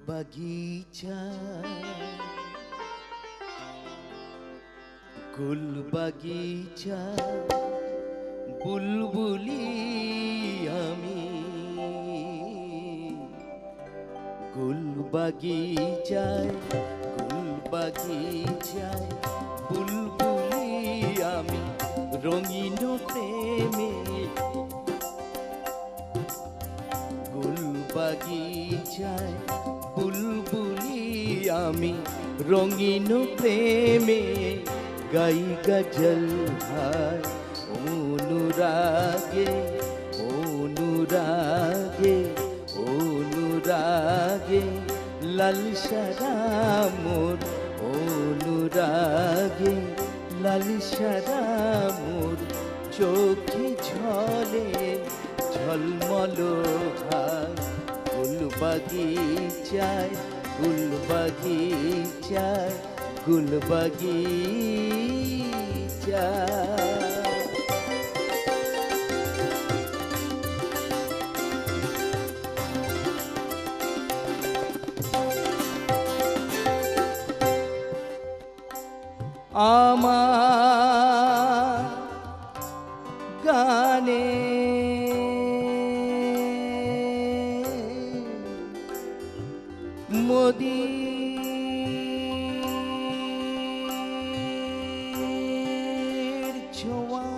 বাগিচা গুল বাগিচা বুলবুলি আমি গুল বাগিচায় বুলবুলি আমি রঙিন প্রেমে গুল বাগিচায় বুলবুলি আমি রঙিন প্রেমে গাই গজল হায় অনুরাগে অনুরাগে অনুরাগে লাল সারা মোর অনুরাগে লাল সারা মোর চোখে ঝলে ঝলমল হায় গুল বাগিচায় গুল বাগিচায় গুল বাগিচায় আমার গানে মোদির ছোঁয়া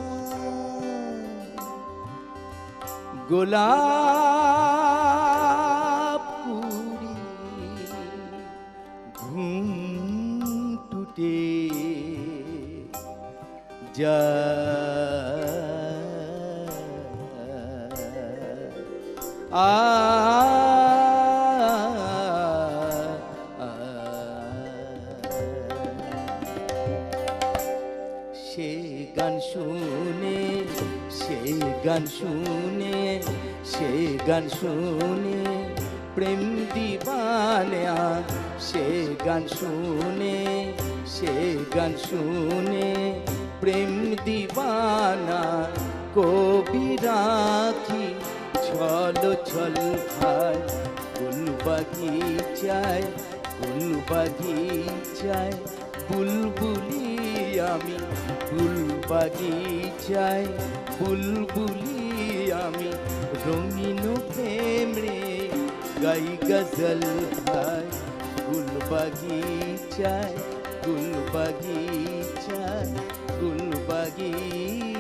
গোলাপ কুড়ি ঘুম টুটে যা সে গান শুনে সে গান শুনে সে গান শুনে প্রেম দিবানা সে গান শুনে সে গান শুনে প্রেম দিবানা কবি রাখি ছল ছল খায় গুল বাগিচায় বুলবুলি আমি গুল বাগিচায় বুলবুলি আমি রঙিন প্রেম রে গাই গজল খায় গুল বাগিচায় গুল বাগিচায় গুল বাগিচায়